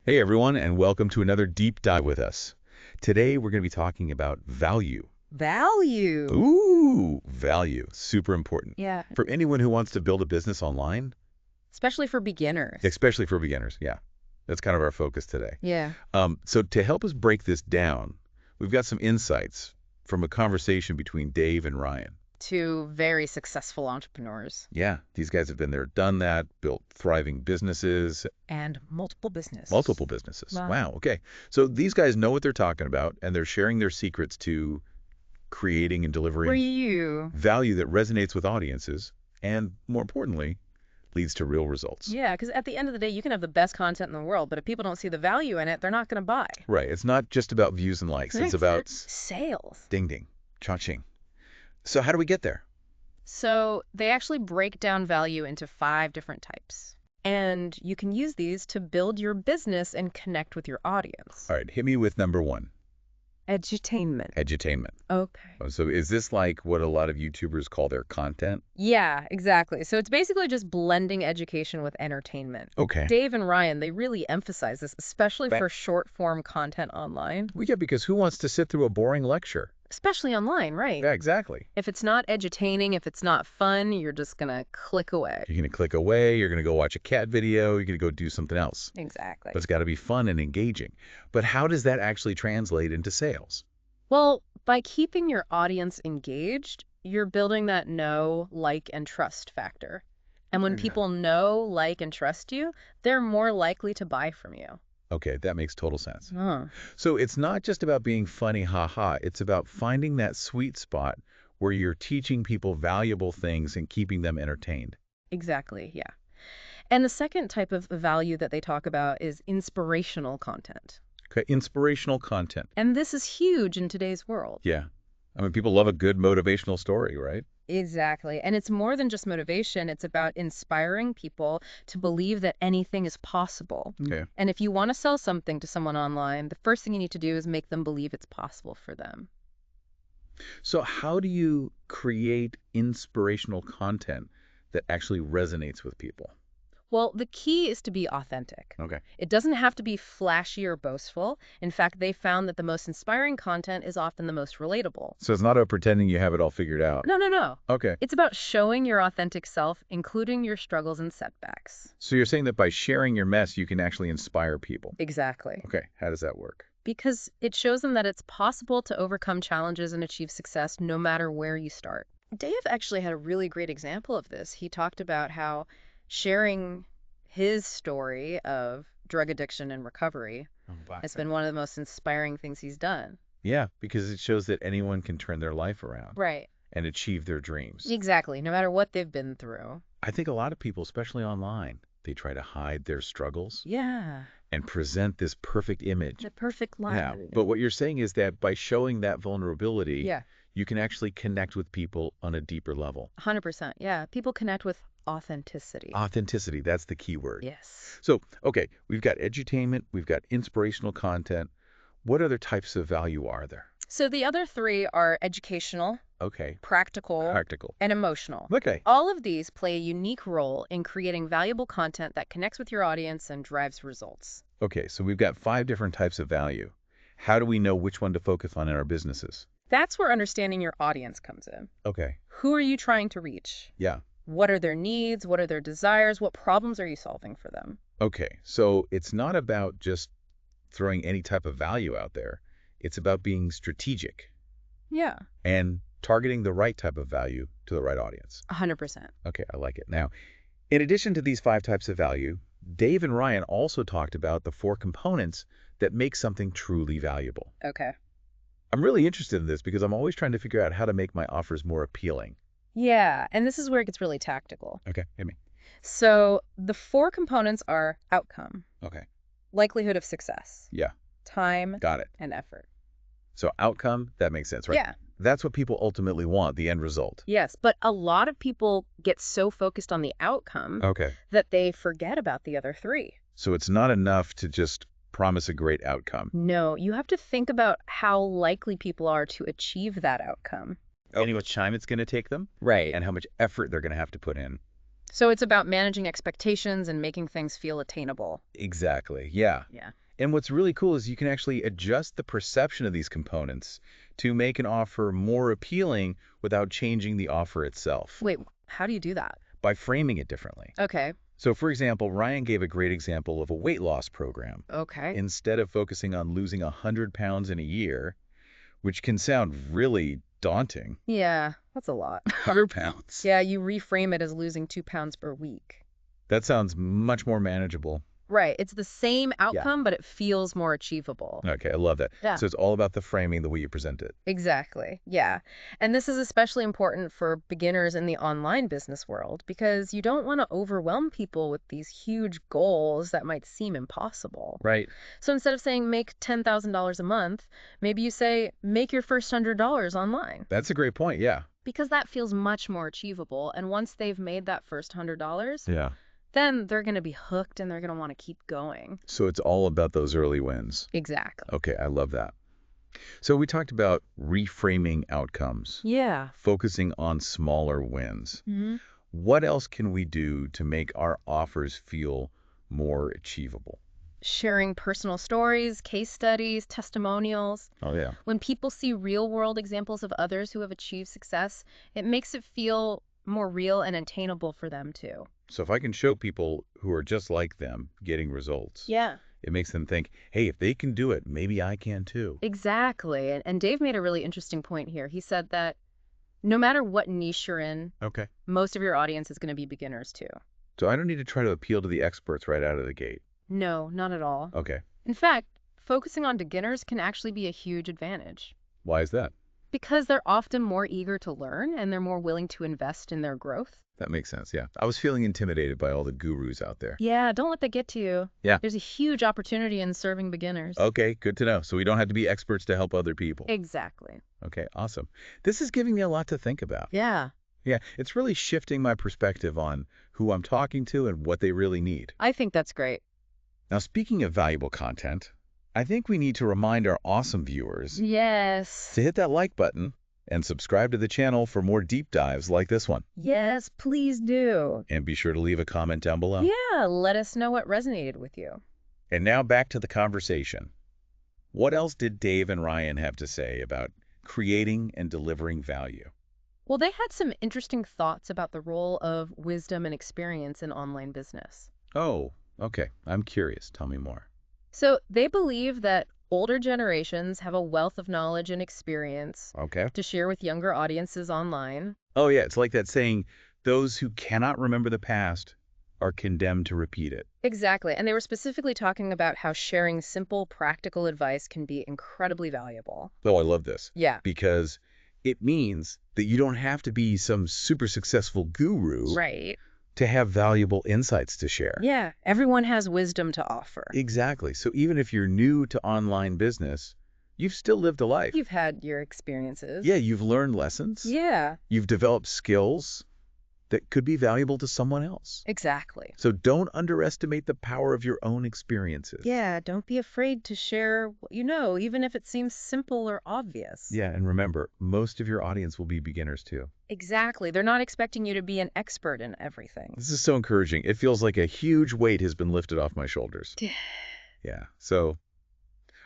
Hey everyone, and welcome to another deep dive with us. Today we're going to be talking about value. Value. Ooh, value. Super important. Yeah, For anyone who wants to build a business online, especially for beginners. especially for beginners. Yeah, that's kind of our focus today. Yeah. So to help us break this down, we've got some insights from a conversation between Dave and Ryan. Two very successful entrepreneurs Yeah, these guys have been there, done that, built thriving businesses, and multiple businesses. multiple businesses. Wow. Wow, okay. So these guys know what they're talking about, and they're sharing their secrets to creating and For delivering you. value that resonates with audiences and, more importantly, leads to real results. Yeah, because at the end of the day, you can have the best content in the world, but if people don't see the value in it, they're not going to buy. Right. It's not just about views and likes. It's about sales. ding ding, cha-ching. So how do we get there? So they actually break down value into 5 different types. And you can use these to build your business and connect with your audience. All right, hit me with number 1, Edutainment. edutainment. Okay. So is this like what a lot of YouTubers call their content? Yeah, exactly. So it's basically just blending education with entertainment. Okay. Dave and Ryan, they really emphasize this, especially Ba- for short-form content online. Well, yeah, because who wants to sit through a boring lecture? Especially online, right? Yeah, exactly. If it's not edutaining, if it's not fun, you're just going to click away. You're going to click away, you're going to go watch a cat video, you're going to go do something else. Exactly. But it's got to be fun and engaging. But how does that actually translate into sales? Well, by keeping your audience engaged, you're building that know, like, and trust factor. And when Yeah. people know, like, and trust you, they're more likely to buy from you. Okay, that makes total sense. Huh. So it's not just about being funny, haha. It's about finding that sweet spot where you're teaching people valuable things and keeping them entertained. Exactly, yeah. And the second type of value that they talk about is inspirational content. Okay, inspirational content. And this is huge in today's world. Yeah. I mean, people love a good motivational story, right? Exactly. And it's more than just motivation. It's about inspiring people to believe that anything is possible. Okay. And if you want to sell something to someone online, the first thing you need to do is make them believe it's possible for them. So how do you create inspirational content that actually resonates with people? Well, the key is to be authentic. Okay. It doesn't have to be flashy or boastful. In fact, they found that the most inspiring content is often the most relatable. So it's not about pretending you have it all figured out. No. Okay. It's about showing your authentic self, including your struggles and setbacks. So you're saying that by sharing your mess, you can actually inspire people. Exactly. Okay. How does that work? Because it shows them that it's possible to overcome challenges and achieve success no matter where you start. Dave actually had a really great example of this. He talked about how sharing his story of drug addiction and recovery has been one of the most inspiring things he's done. Yeah, because it shows that anyone can turn their life around Right. and achieve their dreams. Exactly. No matter what they've been through. I think a lot of people, especially online, they try to hide their struggles Yeah. and present this perfect image. The perfect line. Yeah, but what you're saying is that by showing that vulnerability, Yeah. you can actually connect with people on a deeper level. 100%. Yeah. People connect with authenticity. Authenticity, that's the key word. Yes. So, okay, we've got edutainment, we've got inspirational content. What other types of value are there? So the other 3 are educational, Okay, practical, practical. and emotional. Okay, All of these play a unique role in creating valuable content that connects with your audience and drives results. okay, so we've got 5 different types of value. How do we know which one to focus on in our businesses? That's where understanding your audience comes in. Okay, Who are you trying to reach? yeah. What are their needs? What are their desires? What problems are you solving for them? Okay, so it's not about just throwing any type of value out there. It's about being strategic Yeah. and targeting the right type of value to the right audience. 100%. Okay, I like it. Now, in addition to these 5 types of value, Dave and Ryan also talked about the 4 components that make something truly valuable. Okay. I'm really interested in this because I'm always trying to figure out how to make my offers more appealing. Yeah, and this is where it gets really tactical. Okay, hit me. So the 4 components are outcome, Okay, likelihood of success, yeah, time, got it. and effort. So outcome, that makes sense, right? Yeah. That's what people ultimately want, the end result. Yes, but a lot of people get so focused on the outcome Okay, that they forget about the other 3. so it's not enough to just promise a great outcome. No, you have to think about how likely people are to achieve that outcome. And how much time it's going to take them Right. and how much effort they're going to have to put in. So it's about managing expectations and making things feel attainable. Exactly, yeah. Yeah. And what's really cool is you can actually adjust the perception of these components to make an offer more appealing without changing the offer itself Wait, how do you do that? by framing it differently. Okay. So, for example, Ryan gave a great example of a weight loss program. Okay. Instead of focusing on losing 100 pounds in a year, which can sound really daunting. Yeah, that's a lot. 100 pounds. Yeah, you reframe it as losing 2 pounds per week. That sounds much more manageable. Right. It's the same Yeah. outcome, but it feels more achievable. Okay, I love that. Yeah. So it's all about the framing, the way you present it. Exactly. Yeah. And this is especially important for beginners in the online business world because you don't want to overwhelm people with these huge goals that might seem impossible. Right. So instead of saying make $10,000 a month, maybe you say make your first $100 online. That's a great point, yeah. Because that feels much more achievable. And once they've made that first $100, Yeah. then they're going to be hooked and they're going to want to keep going. So it's all about those early wins. Exactly. Okay, I love that. So we talked about reframing outcomes, Yeah. focusing on smaller wins. What else can we do to make our offers feel more achievable? Sharing personal stories, case studies, testimonials. Oh, yeah. When people see real-world examples of others who have achieved success, it makes it feel more real and attainable for them too. So if I can show people who are just like them getting results, Yeah. it makes them think, hey, if they can do it, maybe I can too. Exactly. And Dave made a really interesting point here. He said that no matter what niche you're in, Okay. most of your audience is going to be beginners too. So I don't need to try to appeal to the experts right out of the gate. No, not at all. Okay. In fact, focusing on beginners can actually be a huge advantage Why is that? because they're often more eager to learn and they're more willing to invest in their growth. That makes sense, yeah. I was feeling intimidated by all the gurus out there. Yeah, don't let that get to you. Yeah. There's a huge opportunity in serving beginners. Okay, good to know. So we don't have to be experts to help other people. Exactly. Okay, awesome. This is giving me a lot to think about. Yeah, Yeah, it's really shifting my perspective on who I'm talking to and what they really need. I think that's great. Now, speaking of valuable content, I think we need to remind our awesome viewers Yes. to hit that like button and subscribe to the channel for more deep dives like this one. Yes, please do. And be sure to leave a comment down below. Yeah, let us know what resonated with you. And now back to the conversation. What else did Dave and Ryan have to say about creating and delivering value? Well, they had some interesting thoughts about the role of wisdom and experience in online business. Oh, okay. I'm curious. Tell me more. So they believe that older generations have a wealth of knowledge and experience Okay. to share with younger audiences online. Oh, yeah. It's like that saying, those who cannot remember the past are condemned to repeat it. Exactly. And they were specifically talking about how sharing simple, practical advice can be incredibly valuable. Oh, I love this. Yeah. Because it means that you don't have to be some super successful guru Right. to have valuable insights to share. Yeah. Everyone has wisdom to offer. Exactly. So even if you're new to online business, you've still lived a life. You've had your experiences. Yeah, you've learned lessons. Yeah. You've developed skills that could be valuable to someone else. Exactly. So don't underestimate the power of your own experiences. Yeah, don't be afraid to share what you know, even if it seems simple or obvious. Yeah, and remember, most of your audience will be beginners too. Exactly. They're not expecting you to be an expert in everything. This is so encouraging. It feels like a huge weight has been lifted off my shoulders. Yeah. So,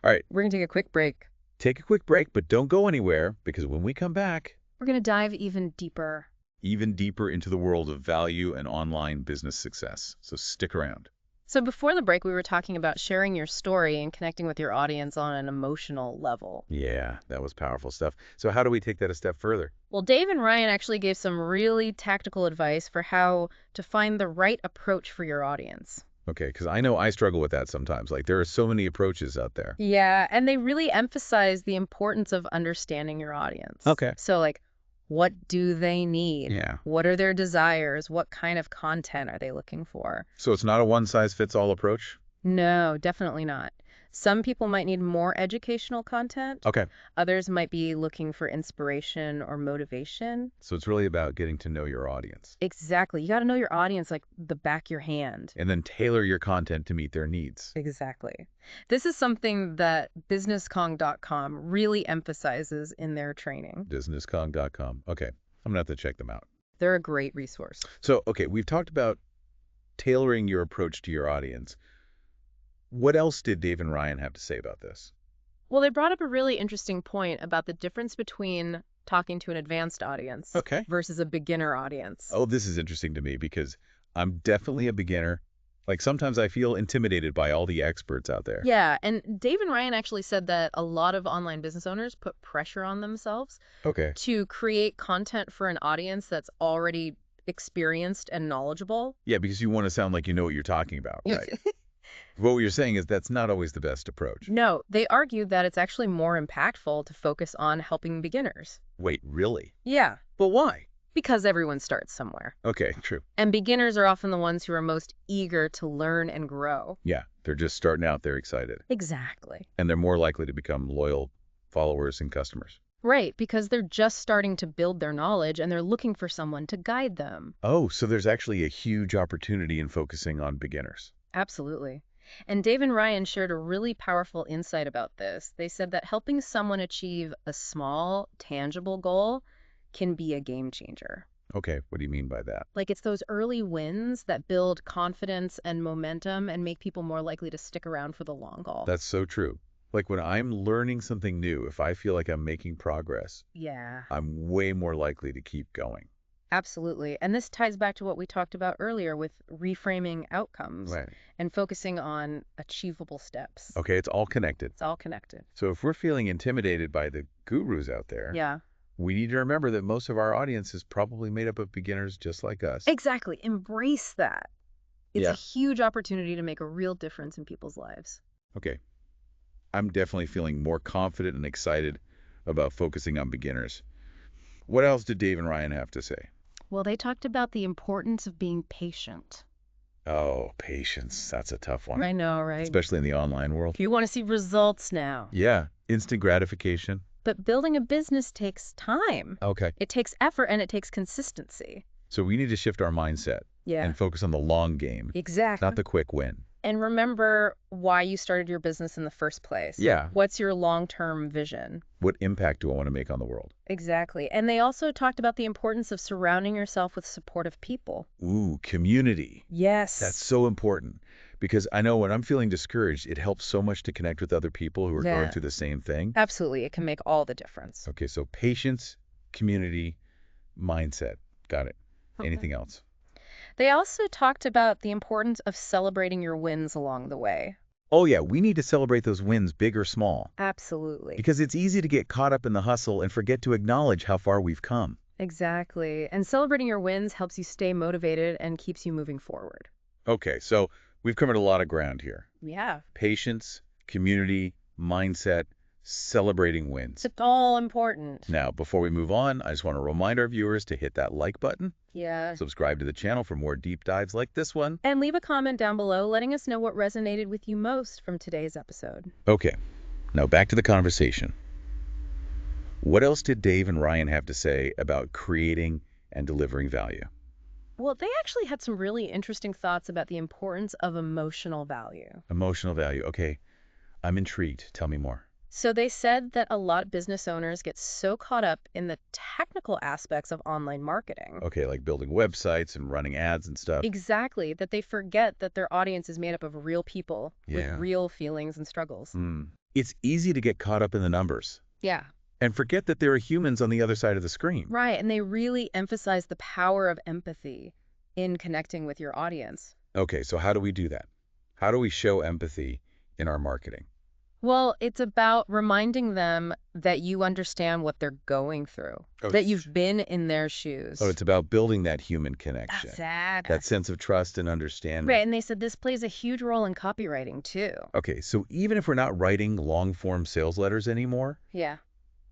all right, We're going to take a quick break. take a quick break, but don't go anywhere because when we come back, We're going to dive even deeper. even deeper into the world of value and online business success. So stick around. So before the break, we were talking about sharing your story and connecting with your audience on an emotional level. Yeah, that was powerful stuff. So how do we take that a step further? Well, Dave and Ryan actually gave some really tactical advice for how to find the right approach for your audience. Okay, because I know I struggle with that sometimes. Like there are so many approaches out there. Yeah, and they really emphasize the importance of understanding your audience. Okay. So like, what do they need? Yeah. What are their desires? What kind of content are they looking for? So it's not a one-size-fits-all approach? No, definitely not. Some people might need more educational content. Okay. Others might be looking for inspiration or motivation. So it's really about getting to know your audience Exactly. You got to know your audience like the back of your hand. and then tailor your content to meet their needs. Exactly. This is something that businesscong.com really emphasizes in their training. Businesscong.com. Okay. I'm going to have to check them out. They're a great resource. So, okay, we've talked about tailoring your approach to your audience. What else did Dave and Ryan have to say about this? Well, they brought up a really interesting point about the difference between talking to an advanced audience Okay. versus a beginner audience. Oh, this is interesting to me because I'm definitely a beginner. Like sometimes I feel intimidated by all the experts out there. Yeah, and Dave and Ryan actually said that a lot of online business owners put pressure on themselves Okay. to create content for an audience that's already experienced and knowledgeable. Yeah, because you want to sound like you know what you're talking about, right? What you're saying is that's not always the best approach. No, they argue that it's actually more impactful to focus on helping beginners. Wait, really? Yeah, But why? because everyone starts somewhere. Okay, true. And beginners are often the ones who are most eager to learn and grow. Yeah, they're just starting out, they're excited. Exactly. And they're more likely to become loyal followers and customers. Right, because they're just starting to build their knowledge and they're looking for someone to guide them. Oh, so there's actually a huge opportunity in focusing on beginners. Absolutely. And Dave and Ryan shared a really powerful insight about this. They said that helping someone achieve a small, tangible goal can be a game changer. Okay, what do you mean by that? Like it's those early wins that build confidence and momentum and make people more likely to stick around for the long haul. That's so true. Like when I'm learning something new, if I feel like I'm making progress, Yeah, I'm way more likely to keep going. absolutely. And this ties back to what we talked about earlier with reframing outcomes Right. and focusing on achievable steps. Okay, it's all connected. It's all connected. So if we're feeling intimidated by the gurus out there, Yeah. we need to remember that most of our audience is probably made up of beginners just like us. Exactly. Embrace that. It's Yeah. a huge opportunity to make a real difference in people's lives. Okay. I'm definitely feeling more confident and excited about focusing on beginners. What else did Dave and Ryan have to say? Well, they talked about the importance of being patient. Oh, patience. That's a tough one, I know, right? especially in the online world. You want to see results now. Yeah, instant gratification. But building a business takes time. Okay. It takes effort and it takes consistency. So we need to shift our mindset Yeah. and focus on the long game, Exactly. not the quick win. And remember why you started your business in the first place. Yeah. What's your long-term vision? What impact do I want to make on the world? Exactly. And they also talked about the importance of surrounding yourself with supportive people. Ooh, community. Yes. That's so important because I know when I'm feeling discouraged, it helps so much to connect with other people who are going Yeah. through the same thing. Absolutely. It can make all the difference. Okay, so patience, community, mindset. Got it. Okay. Anything else? They also talked about the importance of celebrating your wins along the way. Oh, yeah, we need to celebrate those wins, big or small, Absolutely. because it's easy to get caught up in the hustle and forget to acknowledge how far we've come. Exactly. And celebrating your wins helps you stay motivated and keeps you moving forward. Okay, so we've covered a lot of ground here. Yeah. Patience, community, mindset, celebrating wins. It's all important. Now, before we move on, I just want to remind our viewers to hit that like button, Yeah. subscribe to the channel for more deep dives like this one. And leave a comment down below letting us know what resonated with you most from today's episode. Okay, now back to the conversation. What else did Dave and Ryan have to say about creating and delivering value? Well, they actually had some really interesting thoughts about the importance of emotional value. Emotional value. Okay, I'm intrigued. Tell me more. So they said that a lot of business owners get so caught up in the technical aspects of online marketing. Okay, like building websites and running ads and stuff. Exactly, that they forget that their audience is made up of real people Yeah. with real feelings and struggles. It's easy to get caught up in the numbers Yeah, and forget that there are humans on the other side of the screen. right. And they really emphasize the power of empathy in connecting with your audience. Okay, so how do we do that? How do we show empathy in our marketing? Well, it's about reminding them that you understand what they're going through, Oh, that you've been in their shoes. Oh, it's about building that human connection, Exactly. that sense of trust and understanding. Right, and they said this plays a huge role in copywriting too. Okay, so even if we're not writing long-form sales letters anymore, Yeah.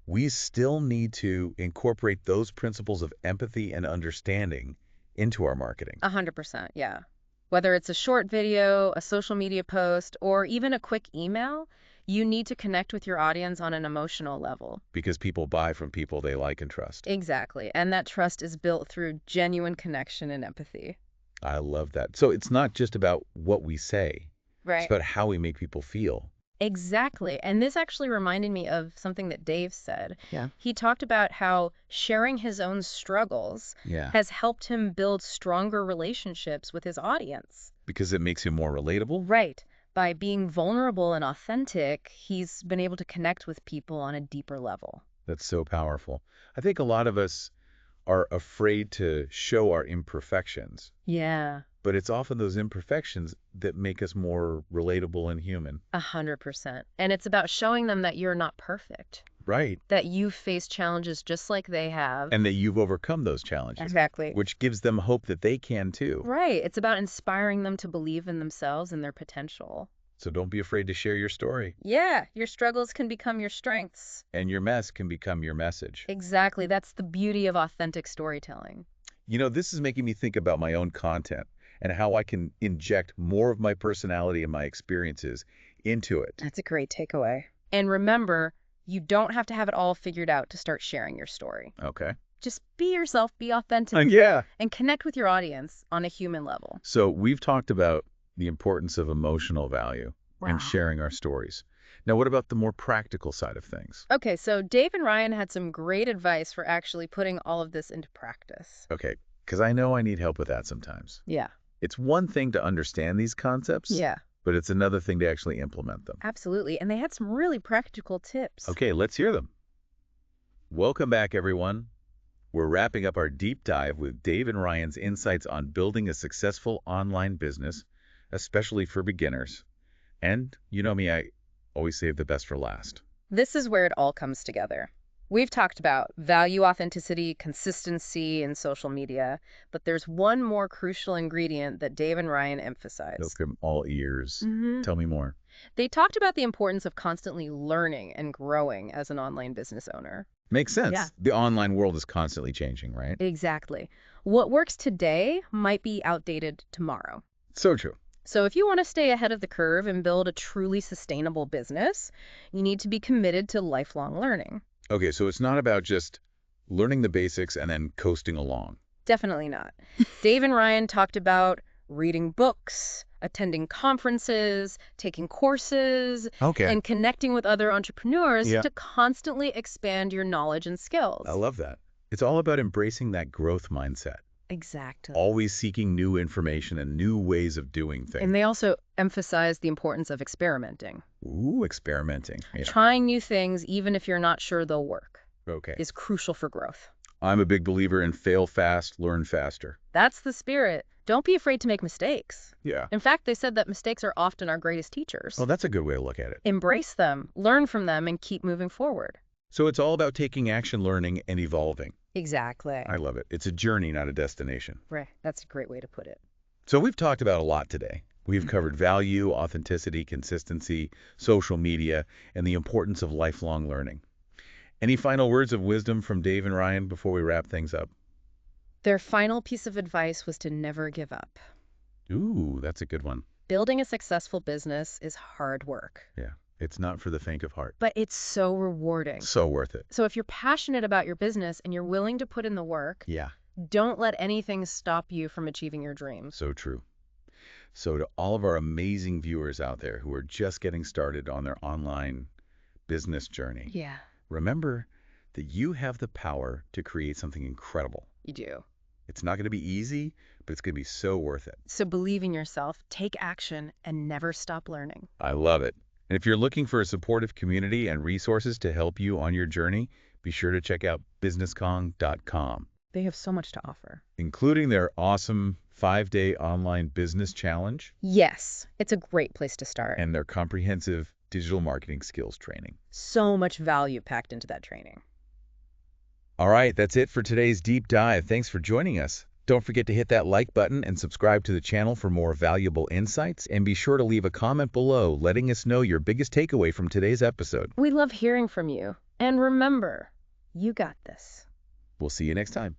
we still need to incorporate those principles of empathy and understanding into our marketing. 100%, yeah. Whether it's a short video, a social media post, or even a quick email, you need to connect with your audience on an emotional level. Because people buy from people they like and trust. Exactly, and that trust is built through genuine connection and empathy. I love that. So it's not just about what we say. It's Right. about how we make people feel. Exactly. And this actually reminded me of something that Dave said. Yeah. He talked about how sharing his own struggles Yeah. has helped him build stronger relationships with his audience. Because it makes you more relatable? Right. By being vulnerable and authentic, he's been able to connect with people on a deeper level. That's so powerful. I think a lot of us are afraid to show our imperfections, Yeah, but it's often those imperfections that make us more relatable and human. 100%. And it's about showing them that you're not perfect, Right. that you've faced challenges just like they have. And that you've overcome those challenges, Exactly. which gives them hope that they can too. Right. It's about inspiring them to believe in themselves and their potential. So don't be afraid to share your story. Yeah, your struggles can become your strengths. And your mess can become your message. Exactly. That's the beauty of authentic storytelling. You know, this is making me think about my own content and how I can inject more of my personality and my experiences into it. That's a great takeaway. And remember, you don't have to have it all figured out to start sharing your story. Okay. Just be yourself, be authentic, Yeah. and connect with your audience on a human level. So we've talked about the importance of emotional value and sharing our stories. Now, what about the more practical side of things? Okay, so Dave and Ryan had some great advice for actually putting all of this into practice. Okay, because I know I need help with that sometimes. Yeah. It's one thing to understand these concepts, Yeah, but it's another thing to actually implement them. absolutely. And they had some really practical tips. Okay, let's hear them. Welcome back, everyone. We're wrapping up our deep dive with Dave and Ryan's insights on building a successful online business, especially for beginners. And you know me, I always save the best for last. This is where it all comes together. We've talked about value, authenticity, consistency in social media, but there's one more crucial ingredient that Dave and Ryan emphasized. Look, I'm all ears. Mhm. Tell me more. They talked about the importance of constantly learning and growing as an online business owner. Makes sense. Yeah. The online world is constantly changing, right? Exactly. What works today might be outdated tomorrow. So true. So if you want to stay ahead of the curve and build a truly sustainable business, you need to be committed to lifelong learning. Okay, so it's not about just learning the basics and then coasting along. Definitely not. Dave and Ryan talked about reading books, attending conferences, taking courses, Okay. and connecting with other entrepreneurs Yeah. to constantly expand your knowledge and skills. I love that. It's all about embracing that growth mindset, Exactly. always seeking new information and new ways of doing things. And they also emphasize the importance of experimenting. Ooh, experimenting. Yeah. Trying new things, even if you're not sure they'll work, Okay. is crucial for growth. I'm a big believer in fail fast, learn faster. That's the spirit. Don't be afraid to make mistakes. Yeah. In fact, they said that mistakes are often our greatest teachers. Well, that's a good way to look at it. Embrace them, learn from them, and keep moving forward. So it's all about taking action, learning, and evolving. Exactly. I love it. It's a journey, not a destination. Right. That's a great way to put it. So we've talked about a lot today. We've covered value, authenticity, consistency, social media, and the importance of lifelong learning. Any final words of wisdom from Dave and Ryan before we wrap things up? Their final piece of advice was to never give up. Ooh, that's a good one. Building a successful business is hard work, Yeah, it's not for the faint of heart. but it's so rewarding. So worth it. So if you're passionate about your business and you're willing to put in the work, Yeah, don't let anything stop you from achieving your dreams. so true. So to all of our amazing viewers out there who are just getting started on their online business journey, Yeah, remember that you have the power to create something incredible. you do. It's not going to be easy, but it's going to be so worth it. So believe in yourself, take action, and never stop learning. I love it. And if you're looking for a supportive community and resources to help you on your journey, be sure to check out businesskong.com, They have so much to offer. including their awesome 5-day online business challenge Yes, it's a great place to start. and their comprehensive digital marketing skills training. So much value packed into that training. All right, that's it for today's deep dive. Thanks for joining us. Don't forget to hit that like button and subscribe to the channel for more valuable insights. And be sure to leave a comment below letting us know your biggest takeaway from today's episode. We love hearing from you. And remember, you got this. We'll see you next time.